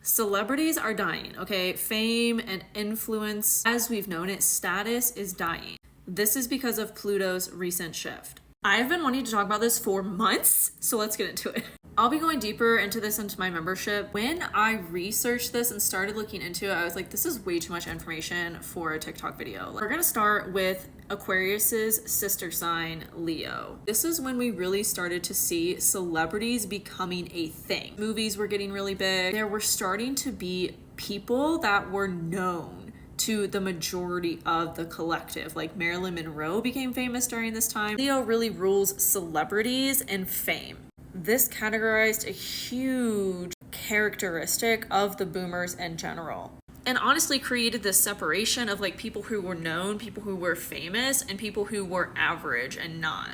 Celebrities are dying, okay? Fame and influence, as we've known it, status is dying. This is because of Pluto's recent shift. I've been wanting to talk about this for months, so let's get into it. I'll be going deeper into this into my membership. When I researched this and started looking into it, I was like, this is way too much information for a TikTok video. We're gonna start with Aquarius's sister sign, Leo. This is when we really started to see celebrities becoming a thing. Movies were getting really big. There were starting to be people that were known to the majority of the collective. Like Marilyn Monroe became famous during this time. Leo really rules celebrities and fame. This categorized a huge characteristic of the boomers in general. And honestly created this separation of like people who were known, people who were famous, and people who were average and not.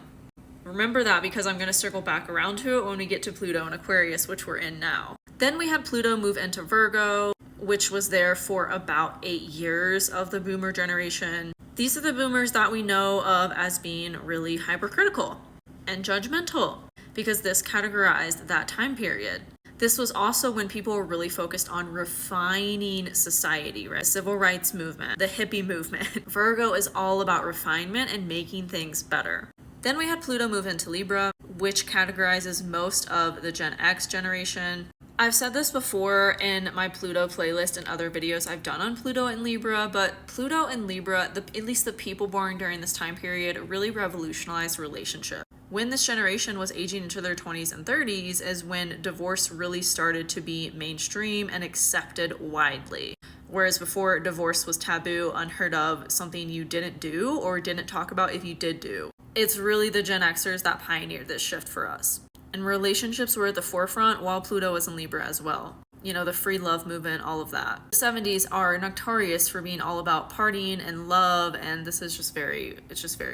Remember that because I'm going to circle back around to it when we get to Pluto and Aquarius, which we're in now. Then we had Pluto move into Virgo, which was there for about 8 years of the boomer generation. These are the boomers that we know of as being really hypercritical and judgmental, because this categorized that time period. This was also when people were really focused on refining society, right? Civil rights movement, the hippie movement. Virgo is all about refinement and making things better. Then we had Pluto move into Libra, which categorizes most of the Gen X generation. I've said this before in my Pluto playlist and other videos I've done on Pluto and Libra, but Pluto and Libra, at least the people born during this time period, really revolutionized relationships. When this generation was aging into their 20s and 30s is when divorce really started to be mainstream and accepted widely. Whereas before, divorce was taboo, unheard of, something you didn't do or didn't talk about if you did do. It's really the Gen Xers that pioneered this shift for us. And relationships were at the forefront while Pluto was in Libra as well. You know, the free love movement, all of that. The 70s are notorious for being all about partying and love, and this is just very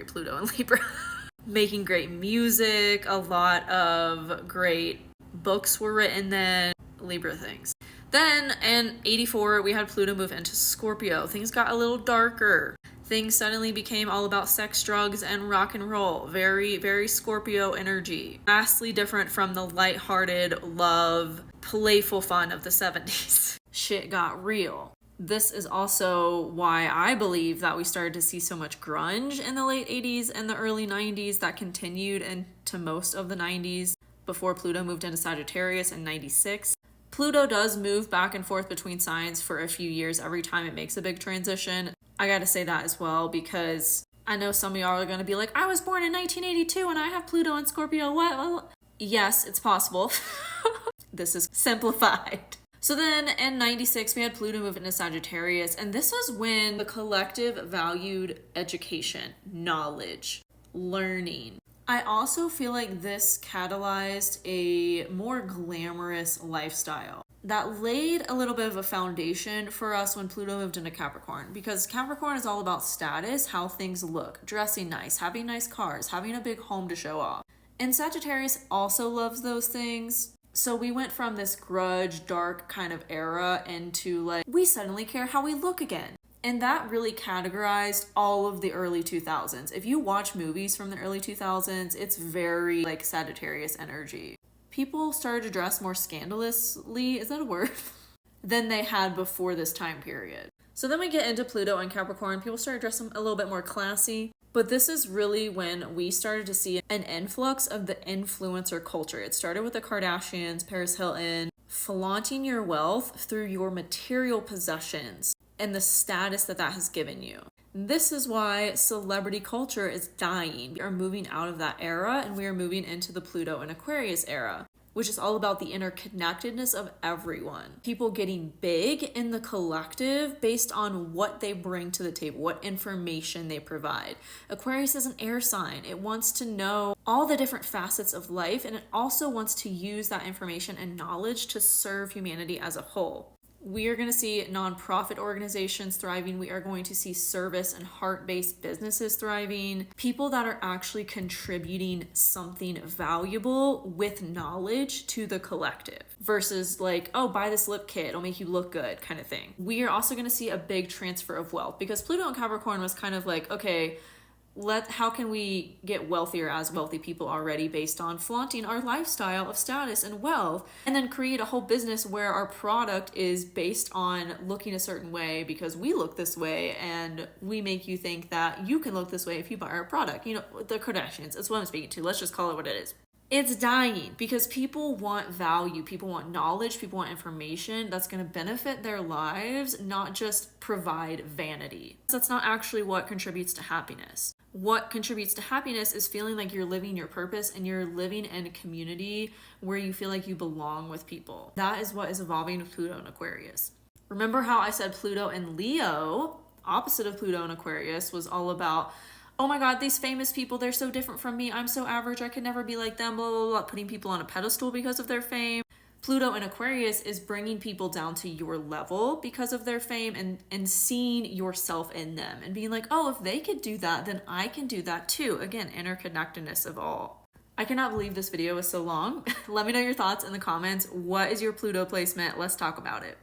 Pluto and Libra. Making great music, a lot of great books were written then, Libra things. Then in 84, we had Pluto move into Scorpio. Things got a little darker. Things suddenly became all about sex, drugs, and rock and roll. Very, very Scorpio energy. Vastly different from the lighthearted, love, playful fun of the 70s. Shit got real. This is also why I believe that we started to see so much grunge in the late 80s and the early 90s that continued into most of the 90s before Pluto moved into Sagittarius in 96. Pluto does move back and forth between signs for a few years every time it makes a big transition. I gotta say that as well because I know some of y'all are gonna be like, I was born in 1982 and I have Pluto and Scorpio. What? Well, yes, it's possible. This is simplified. So then in 96, we had Pluto move into Sagittarius, and this was when the collective valued education, knowledge, learning. I also feel like this catalyzed a more glamorous lifestyle that laid a little bit of a foundation for us when Pluto moved into Capricorn, because Capricorn is all about status, how things look, dressing nice, having nice cars, having a big home to show off. And Sagittarius also loves those things. So we went from this grudge, dark kind of era into like, we suddenly care how we look again. And that really categorized all of the early 2000s. If you watch movies from the early 2000s, it's very like Sagittarius energy. People started to dress more scandalously, is that a word? than they had before this time period. So then we get into Pluto and Capricorn. People started dressing a little bit more classy. But this is really when we started to see an influx of the influencer culture. It started with the Kardashians, Paris Hilton, flaunting your wealth through your material possessions and the status that that has given you. This is why celebrity culture is dying. We are moving out of that era and we are moving into the Pluto and Aquarius era, which is all about the interconnectedness of everyone. People getting big in the collective based on what they bring to the table, what information they provide. Aquarius is an air sign. It wants to know all the different facets of life, and it also wants to use that information and knowledge to serve humanity as a whole. We are going to see nonprofit organizations thriving. We are going to see service and heart-based businesses thriving. People that are actually contributing something valuable with knowledge to the collective versus like, oh, buy this lip kit, it'll make you look good kind of thing. We are also going to see a big transfer of wealth because Pluto and Capricorn was kind of like, okay, how can we get wealthier as wealthy people already based on flaunting our lifestyle of status and wealth, and then create a whole business where our product is based on looking a certain way because we look this way, and we make you think that you can look this way if you buy our product. You know, the Kardashians, that's what I'm speaking to. Let's just call it what it is. It's dying because people want value, people want knowledge, people want information that's going to benefit their lives, not just provide vanity. That's not actually what contributes to happiness. What contributes to happiness is feeling like you're living your purpose and you're living in a community where you feel like you belong with people. That is what is evolving with Pluto and Aquarius. Remember how I said Pluto and Leo, opposite of Pluto and Aquarius, was all about, oh my God, these famous people, they're so different from me. I'm so average. I could never be like them, blah, blah, blah, putting people on a pedestal because of their fame. Pluto in Aquarius is bringing people down to your level because of their fame, and seeing yourself in them and being like, oh, if they could do that, then I can do that too. Again, interconnectedness of all. I cannot believe this video was so long. Let me know your thoughts in the comments. What is your Pluto placement? Let's talk about it.